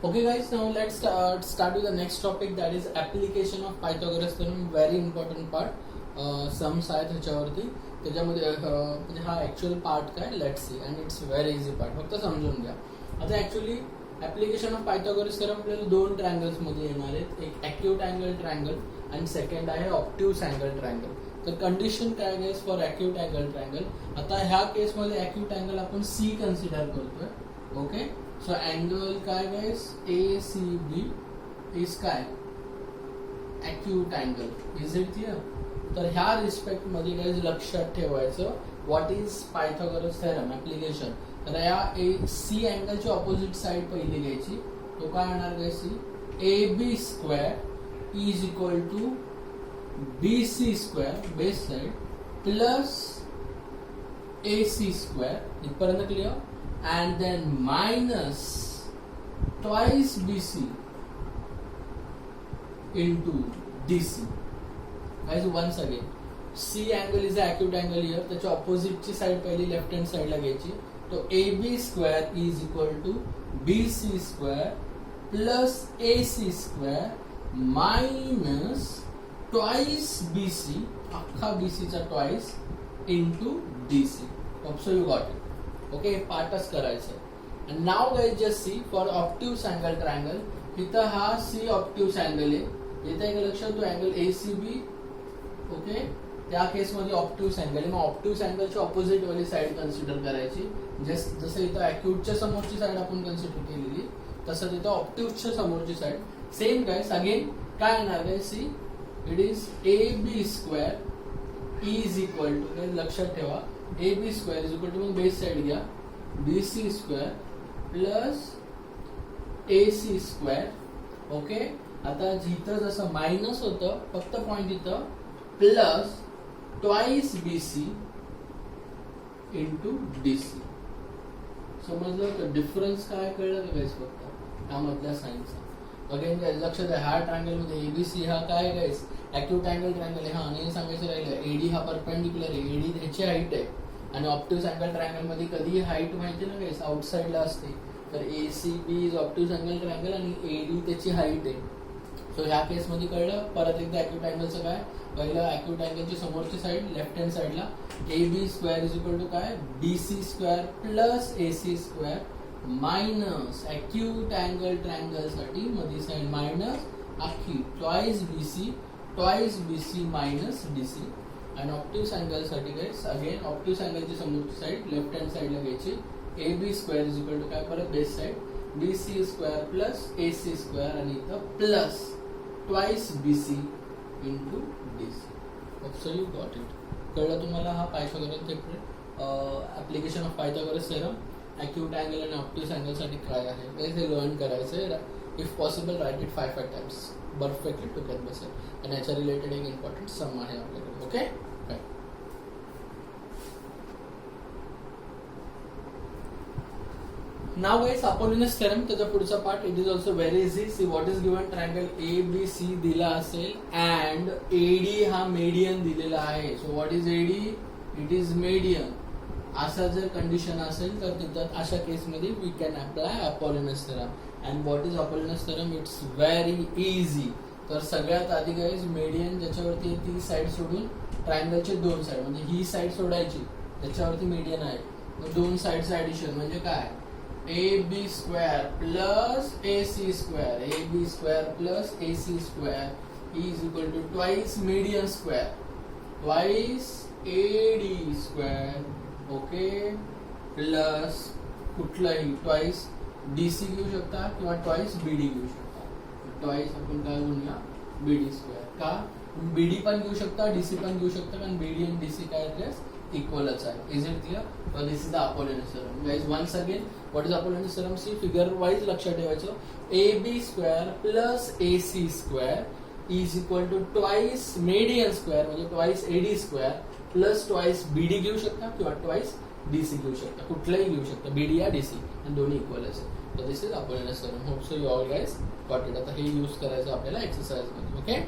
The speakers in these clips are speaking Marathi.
Okay guys, now let's start with the next topic, that is application of Pythagoras theorem. Very important part. Sums आहेत ह्याच्यावरती, त्याच्यामध्ये म्हणजे हा ॲक्च्युअल पार्ट काय, let's see, and it's very easy part, फक्त समजून घ्या. आता actually application of Pythagoras theorem आपल्याला दोन ट्रायंगल्समध्ये येणार आहेत, एक ॲक्यूट अँगल ट्रायंगल आणि सेकंड आहे ऑप्ट्यूस अँगल ट्रायंगल. तर कंडिशन काय आहे फॉर ॲक्यूट अँगल ट्रायंगल, आता ह्या केसमध्ये ॲक्यूट अँगल आपण सी कन्सिडर करतोय. ओके, सो अँगल काय guys, A C B is काय, acute angle. Is it clear? तर ह्या रिस्पेक्ट मध्ये गाइस लक्षात ठेवायचं what is Pythagoras theorem application. तर या ए सी अँगलची ऑपोजिट साइड पहिली घ्यायची, तो काय येणार guys, A B square is equal to B C square base side plus A C square, इथपर्यंत clear. And then minus twice BC into DC. Guys, once again, C angle is an acute angle here. त्याच्या opposite ची side पहिली left hand side ला घ्यायची. तो AB square is equal to BC square plus AC square minus twice BC, अख्खा BC चा twice into DC. Hope so you got it. Okay, पार्टच करायचं. And now guys just see for obtuse angle triangle, इथं हा सी ऑप्ट्यूस अँगल आहे, येतं एक लक्षात तो angle A C B. Okay, त्या केसमध्ये ऑप्ट्यूस अँगल आहे, मग ऑप्ट्यूस अँगलची ऑपोजिट वाली साईड कन्सिडर करायची. जसं इथं अॅक्यूटच्या समोरची साईड आपण कन्सिडर केलेली, तसं तिथं ऑप्ट्यूसच्या समोरची साईड सेम. गाइस अगेन काय येणार आहे, see it is A B square is equal to, लक्षात ठेवा, A B square is equal to, मग बेस साइड घ्या, B C square plus A C square. Okay, आता जिथं जसं मायनस होतं फक्त पॉइंट इथं plus twice B C into D C. समजलं तर डिफरन्स काय कळलं का गाइस, फक्त त्यामधल्या साईनचा. अगेन लक्षात आहे, हा ट्रायंगल मध्ये एबीसी हा काय गाइस ॲक्यूट अँगल ट्रायंगल आहे. हा आणि सांगायचं राहिलं, एडी हा परपेंडिक्युलर आहे, एडी ह्याची हाईट आहे, आणि ऑप्ट्यूस अँगल ट्रायंगल मध्ये कधी हाईट माहिती ना गाइस आउटसाइडला असते. तर A C B is obtuse angle triangle आणि एडी त्याची हाईट आहे. सो ह्या केसमध्ये कळलं. परत एकदा ॲक्यूट अँगलचं काय, पहिलं ॲक्यूट अँगलची समोरची साईड लेफ्ट हँड साईडला A B square is equal to काय, B C square plus A C square minus acute angle triangle साठी मध्ये साईड मायनस अख्खी twice B C minus D C. आणि ऑप्ट्यूस अँगल साठी गाइस अगेन ऑप्ट्यूस अँगलची समोरची साईड लेफ्ट हँड साईडला घ्यायची, A B square is equal to काय, परत base side B C square plus A C square आणि इथं plus twice B C into D C. So you got it. कळलं तुम्हाला हा Pythagoras application of Pythagoras theorem acute angle आणि ऑप्ट्यूस अँगल साठी काय आहे हे लर्न करायचं. If possible write it 5 times perfectly to get बसेल. आणि याच्या रिलेटेड एक इम्पॉर्टंट सम आहे आपल्याकडे. ओके, नाव गाइस अपोलिनस थेरम, त्याचा पुढचा part. It is also very easy. See what is given, triangle A B C दिला असेल अँड एडी हा मीडियन दिलेला आहे. So what is AD, it is median. असा जर कंडिशन असेल तर तिथं अशा केसमध्ये we can apply Apollonius theorem. And what is Apollonius theorem, it's very easy. तर सगळ्यात आधी गाइस मीडियन ज्याच्यावरती ती साईड सोडून ट्रायंगलचे दोन साईड, म्हणजे ही साईड सोडायची त्याच्यावरती मीडियन आहे, मग दोन साईडचं ऍडिशन म्हणजे काय, A B square plus A C square, A B square plus A C square is equal to twice median square twice A D square. Okay, plus कुठलाही ट्वाइस डी सी घेऊ शकता किंवा ट्वाइस बी डी घेऊ शकता. ट्वाइस आपण काय म्हणूया, बी डी स्क्वेअर. का बी डी पण घेऊ शकता, डी सी पण घेऊ शकता, कारण बी डी आणि डी सी काय इक्वलच आहे. Is it clear? तर this is the Apollonius theorem. Guys once again what is Apollonius theorem, see figure wise लक्षात ठेवायचं, A B square plus A C square is equal to twice median square म्हणजे twice A D square plus twice B D घेऊ शकता किंवा ट्वाइस डी सी घेऊ शकता, कुठलाही घेऊ शकता, बी डी या डी सी, आणि दोन्ही इक्वलच आहे. तर this is Apollonius theorem. Hope so you all guys got it. आता हे यूज करायचं आपल्याला एक्सरसाइज मध्ये. Okay,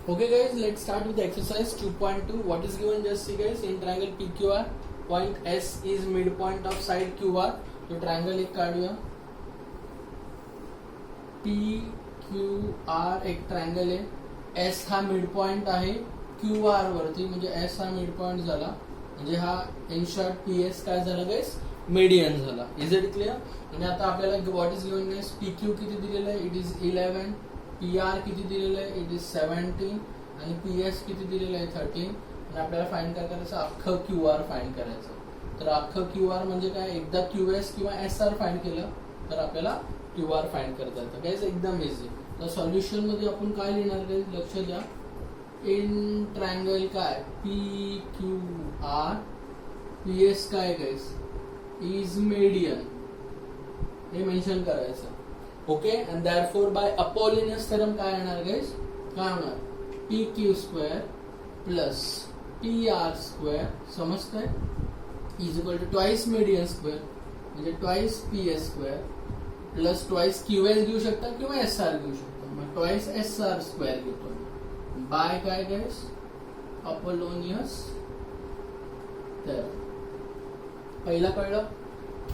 Okay guys, let's start with the exercise 2.2. What is given, just see guys, in triangle PQR point S is mid point of side Q R. तो ट्रायंगल एक काढूया. पी क्यू आर एक ट्रायंगल आहे. एस हा मिड पॉइंट आहे क्यू आर वरती, म्हणजे एस हा मिड पॉइंट झाला, म्हणजे हा इन शॉर्ट पी एस काय झाला गाइस, मीडियन झाला. Is it clear. आणि आता आपल्याला what is given guys, P Q किती दिलेलं आहे, इट इज 11. पी आर किती दिलेलं आहे, इट इज 17. आणि पी एस किती दिलेलं आहे, 13. आणि आपल्याला फाइंड काय करायचं, अख्खं क्यू आर फाइंड करायचं. तर अख्खं क्यू आर म्हणजे काय, एकदा क्यू एस किंवा एस आर फाइंड केलं तर आपल्याला क्यू आर फाइंड करता येतं. गाइस एकदम इझी. तर सॉल्युशन मध्ये आपण काय लिहिणार गाइस, लक्ष द्या. इन ट्रायंगल काय, P Q R, P S काय गाइस, इज मीडियन, हे मेन्शन करायचं. Okay. And therefore by Apollonius theorem काय येणार गाइस, काय होणार, P Q square plus P R square, समजतंय, is equal to twice median square, म्हणजे twice P S square plus twice Q S घेऊ शकता किंवा एस आर घेऊ शकता, मग ट्वाइस एस आर स्क्वेअर घेतो. बाय काय गाइस, अपोलोनियस थेरम. पहिला कळलं,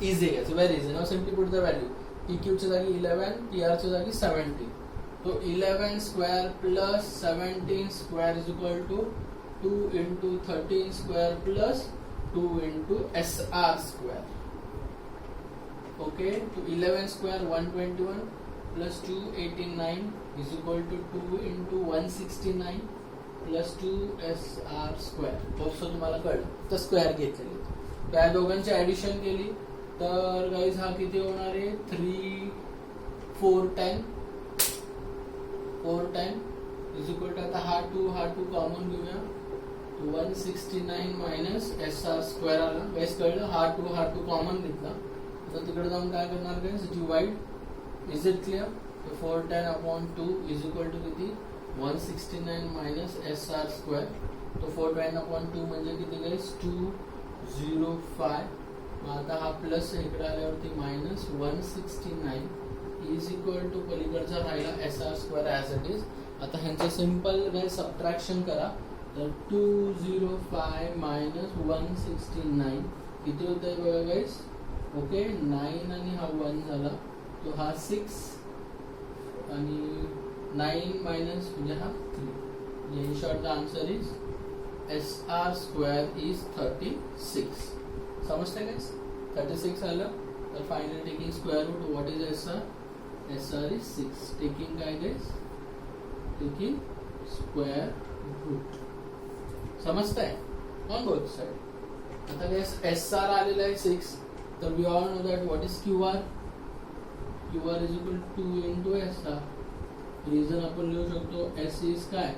इझी आहे, very easy. Now simply put the value. P Q च्या जागी 11, पी आर च्या जागी 17. तो 11 square plus 17 square is equal to 2 into 13 square plus 2 into S R square. Okay. तो 11 square 121 plus 289 is equal to 2 into 169 plus 2 S R square. Hope so तुम्हाला कळलं. तर स्क्वेअर घेतलेले, त्या दोघांची ऍडिशन केली तर गाइस हा किती होणार आहे, 3 4 10 4 10 इज इक्वल टू, आता हा 2 कॉमन घेऊया, 169 मायनस एस आर स्क्वेअर आला. गाइस कळलं, हा 2 कॉमन घेतला. आता तिकडे जाऊन काय करणार guys, divide. Is it clear. 410 upon 2 is equal to किती, 169 मायनस एस आर स्क्वेअर. तो 410 अपॉन 2 म्हणजे किती गाइस, 205. आता हा प्लस इकडे आल्यावरती मायनस 169 इज इक्वल टू पलीकडचा राहिला S R square as it is. आता ह्यांचं सिम्पल गाइस सबट्रॅक्शन करा. तर 205 मायनस 169 किती होत आहे बघा गाइस. ओके. 9 आणि हा 1 झाला, तो हा 6 आणि 9 मायनस म्हणजे हा 3. In short the answer is S R square is 36. समजते गाइस, 36 आलं. तर finally taking square root, what is S R, S R is 6. Taking काय गाइस, टेकिंग स्क्वेअर रूट. समजतंय ऑन बोथ साइड. आता गाइस एस आर आलेला आहे 6. तर we all know that what is Q R. Q R is equal 2 into S R. Reason आपण लिहू शकतो, एस इज काय,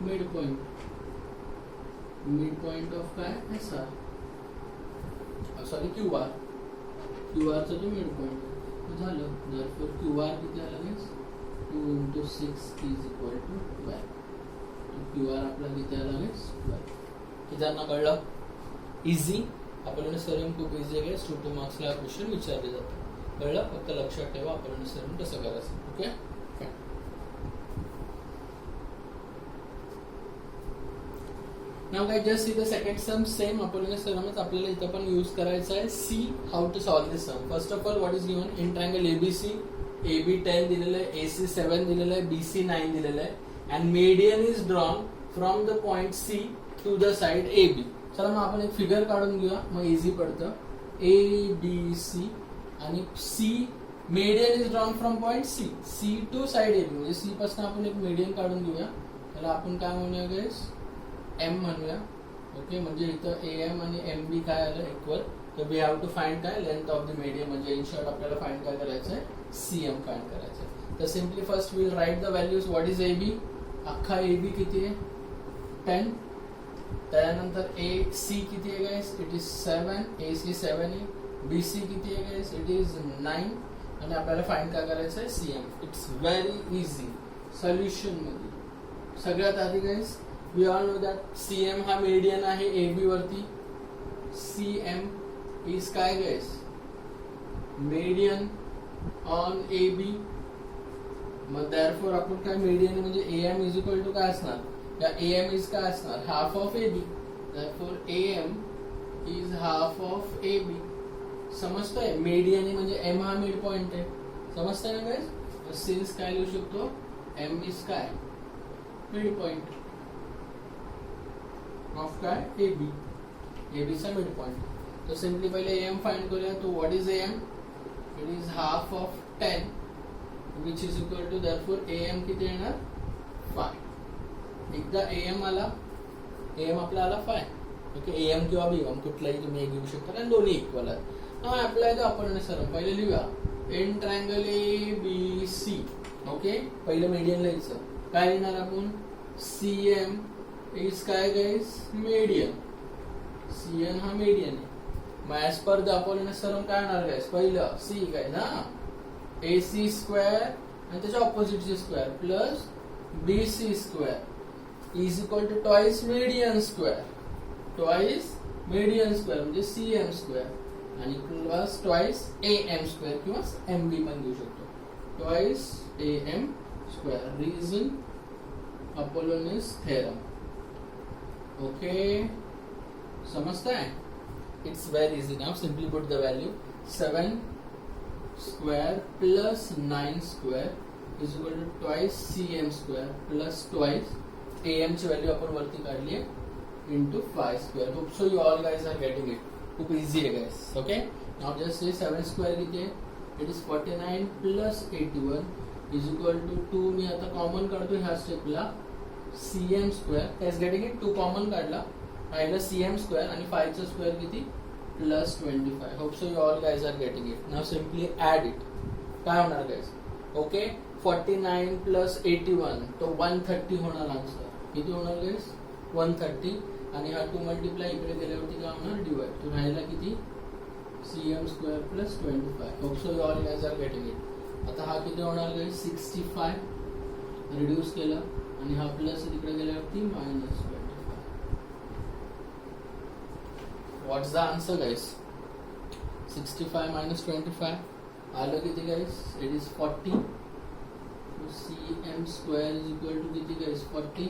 mid point, mid point of काय, S R, sorry Q R. Q आरचा तो मिड पॉइंट झालं. देअरफॉर क्यू आर किती आलं guys, 2 into 6 is equal to 12. Q R आपला किती आला गाइस, 12. किती कळलं, इझी. आपल्याला थेरम खूप इझी आहे. 2 मार्क्सला क्वेश्चन विचारले जातात. कळलं, फक्त लक्षात ठेवा आपल्याला थेरम कसं करायचं. Okay. Now guys, just see the second sum. Same Apollonius theorem आपल्याला इथं पण यूज करायचा आहे. See how to solve this sum. First of all, what is given in triangle ABC. AB 10 दिलेलं आहे, AC 7 दिलेलं आहे, BC 9 दिलेलं आहे, and median is drawn from the point C to the side AB. चला मग आपण एक फिगर काढून घेऊया, मग इझी पडतं. ABC आणि C median is drawn from point C to side AB, म्हणजे C पासून आपण एक median काढून घेऊया. त्याला आपण काय म्हणूया गाइस, एम म्हणूया. ओके. म्हणजे इथं AM आणि MB काय आलं, इक्वल. तर वी हॅव टू फाइंड काय, लेंथ ऑफ द मीडियम, म्हणजे इन शॉर्ट आपल्याला फाइंड काय करायचं आहे, CM फाइंड करायचं आहे. तर simply first will write the values. What is AB, अख्खा AB किती आहे, 10. त्यानंतर AC किती आहे गाइस, इट इज 7. AC 7 आहे. BC किती आहे गाइस, इट इज 9. आणि आपल्याला फाइंड काय करायचं आहे, CM. It's very easy. Solution मध्ये सगळ्यात आधी guys we all know that CM हा मीडियन आहे AB वरती. CM is काय गाइस, मीडियन ऑन AB. मग therefore आपण काय, मीडियन म्हणजे AM is equal to काय असणार, या AM is काय असणार, half of AB. therefore AM is half of A B. समजतंय? मीडियन म्हणजे एम हा मिड पॉइंट आहे. समजतंय ना गाइस? सिन्स काय लिहू शकतो? एम इज काय? मिड पॉइंट ऑफ काय? A B. ए बी चा मिड पॉइंट. तो सिंपली पहिले एम फाइंड करूया. तो what is M? It is half of 10 which is equal to therefore M किती येणार? 5. एकदा एम आला, एम आपला आला 5. ओके, एम किंवा बी एम कुठलाही तुम्ही एक घेऊ शकता आणि दोन्ही इक्वल आहेत. हा अप्लाय द अपॉर्डिनेट थेरम. पहिले लिहूया in triangle A B C. Okay, पहिलं मीडियन लिहायचं. काय लिहिणार आपण? सीएम इज काय गाइस? मीडियन. सीएन हा मीडियन आहे. मग ऍज पर द अपॉर्डिनेट थेरम काय होणार गाइस? पहिलं सी काय ना, ए सी स्क्वेअर आणि त्याच्या ऑपोजिटची square plus B C square is equal to twice median square. Twice median square म्हणजे सी एम स्क्वेअर आणि plus twice A M square किंवा एम बी पण घेऊ शकतो. Twice A M square. Reason Apollonius theorem. Okay, समजताय? It's very easy. Now simply put the value 7 square plus 9 square is equal to twice C M square plus twice A M ची व्हॅल्यू आपण वरती काढली आहे into 5 square. Hope so you all guys are getting it. खूप इझी आहे guys. Okay, now just say 7 square किती आहे? It is 49 plus 81 is equal to 2. मी आता कॉमन काढतो ह्या स्टेपला. C M square guys getting it. 2 common काढला, राहिलं सी एम स्क्वेअर आणि 5 चा स्क्वेअर किती? Plus 25. Hope so you all guys are getting it. Now simply add it. काय होणार गाइज? ओके, 49 प्लस 81 तो 130 होणार आन्सर. किती होणार गाइज? 130. आणि हा 2 मल्टिप्लाय इकडे गेल्यावरती काय होणार? डिवाइड. तो राहिला किती? C M square plus 25. Hope so you all guys are getting it. आता हा किती होणार गाइज? 65. रिड्यूस केला आणि हा प्लस तिकडे गेल्यावरती minus 25. What's the answer guys? 65 minus 25 आलं किती guys? It is 40. So cm square is equal to किती guys? 40.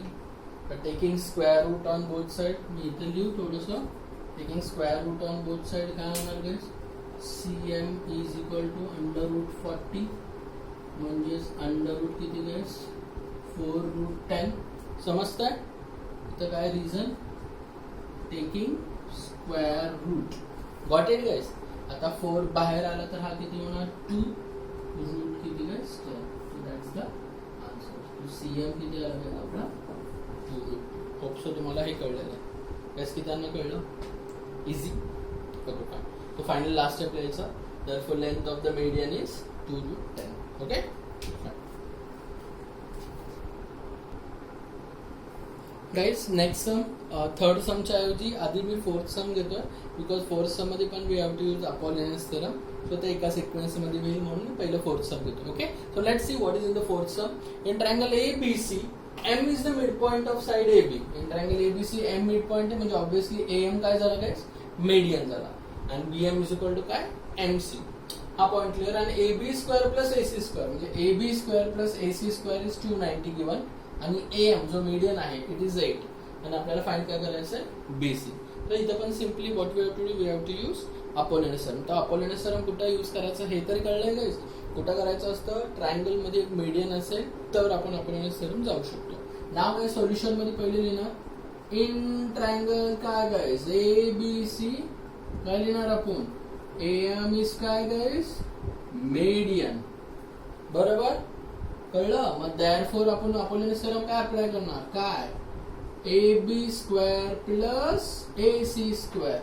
But taking square root on both side, मी इथे लिहू थोडंसं. Taking square root on both side काय होणार guys? cm is equal to under root 40 म्हणजेच under root किती guys? 4 root 10. समजताय? इथं काय reason? Taking square root. Got it guys? आता 4 बाहेर आला तर हा किती होणार? 2 रूट किती guys? 10. So that's the answer. CM किती आला गाइस आपला? 2 रूट. होप सो तुम्हाला हे कळलेलं आहे. गाइस किती कळलं? इझी. Okay fine. तो फायनल लास्ट स्टेप लिहायचा. Therefore length of the median is 2 root 10. Okay, guys next sum third समच्या ऐवजी आधी मी फोर्थ सम घेतोय बिकॉज फोर्थ सम मध्ये पण we have to use Apollonius theorem. So ते एका सिक्वेन्स मध्ये होईल म्हणून पहिलं फोर्थ सम घेतो. Okay, so let's see what is in the fourth sum. In triangle A B C M is the mid point of side A B. In triangle A B C M mid point आहे म्हणजे ऑब्विसली ए एम काय झाला गाइस? मीडियन झाला. आणि B M is equal to काय? M C. हा पॉइंट क्लिअर. आणि A B square plus A C square म्हणजे A B square plus A C square is 290 given. आणि ए एम जो मीडियन आहे इट इज 8. आणि आपल्याला फाइंड काय करायचं आहे? बीसी. तर इथं पण simply what we have to do? We have to use Apollonius theorem. तर अपोलोनियस थेरम कुठं यूज करायचं हे तरी कळलंय गाइस? कुठं करायचं असतं? ट्रायंगल मध्ये एक मीडियन असेल तर आपण अपोलोनियस थेरम जाऊ शकतो. नाव आहे सोल्युशन मध्ये पहिले लिहिणार इन ट्रायंगल काय गाइस? A B C. काय लिहिणार आपण? ए एम इज काय गाइस? मीडियन. बरोबर कळलं? मग देयरफॉर आपण अपोलोनियस थेरम काय अप्लाय करणार? काय? AB square plus AC square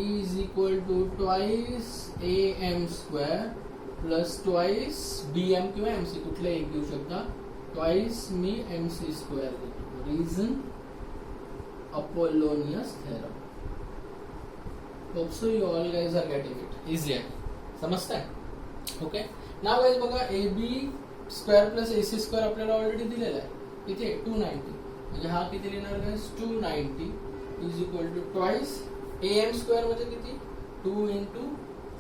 is equal to twice AM square plus twice BM किंवा MC कुठले एक घेऊ शकता. twice मी MC square घेतो. Reason Apollonius theorem. Hope so you all guys are getting it. Easy आहे. समजताय? ओके, नाव गाइस बघा AB square plus AC square आपल्याला ऑलरेडी दिलेला आहे. इथे 290 म्हणजे हा किती लिहिणार guys? 290 is equal to twice AM square म्हणजे किती? 2 into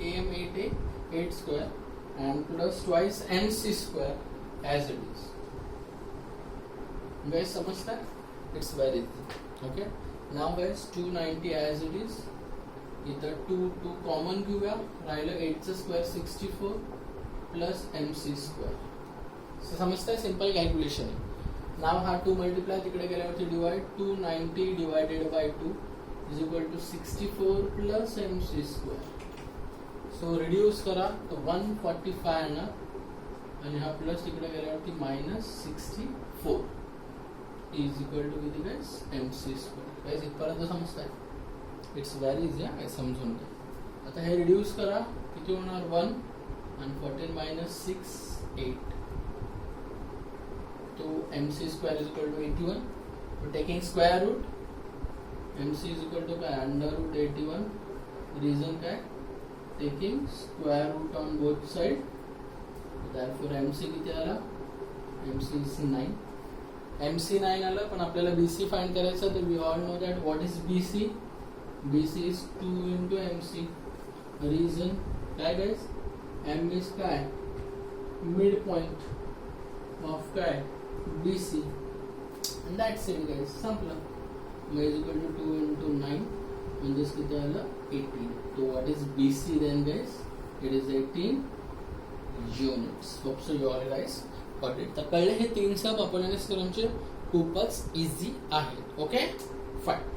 AM 8 square and plus twice MC square as it is. Guys समजता? It's very easy. Okay, now guys 290 as it is इथं 2 कॉमन घेऊया, राहिलं 8चं स्क्वेअर 64 प्लस MC स्क्वेअर. समजतंय? सिम्पल कॅल्क्युलेशन आहे. नाव हा 2 मल्टिप्लाय तिकडे गेल्यावरती divide 290 divided by 2 is equal to 64 plus MC square. So reduce करा तर 145 येणार आणि हा प्लस तिकडे गेल्यावरती -64 इज इक्वल टू किती गाइस MC स्क्वेअर. गाइस इथपर्यंत समजताय? इट्स व्हेरी इझी आहे समजून घ्या. आता हे रिड्यूस करा, किती होणार 1 आणि 14 - 6 8. तो MC square is equal to 81. तो taking square root MC is equal to काय √81. रिझन काय taking square root on both side. therefore MC किती आला MC इज 9. MC 9 आला, पण आपल्याला BC फाइंड करायचं तर we all know that what is BC. BC is 2 into MC. Reason काय guys? M is काय midpoint of काय BC and that's it guys. संपलं. M is equal to 2 into 9 म्हणजेच किती आलं 18. So what is BC then guys? It is 18 units. Hope so you all guys got it. तर कळले हे 3 सब अपोलोनियस थेरमचे खूपच इझी आहेत. Okay fine.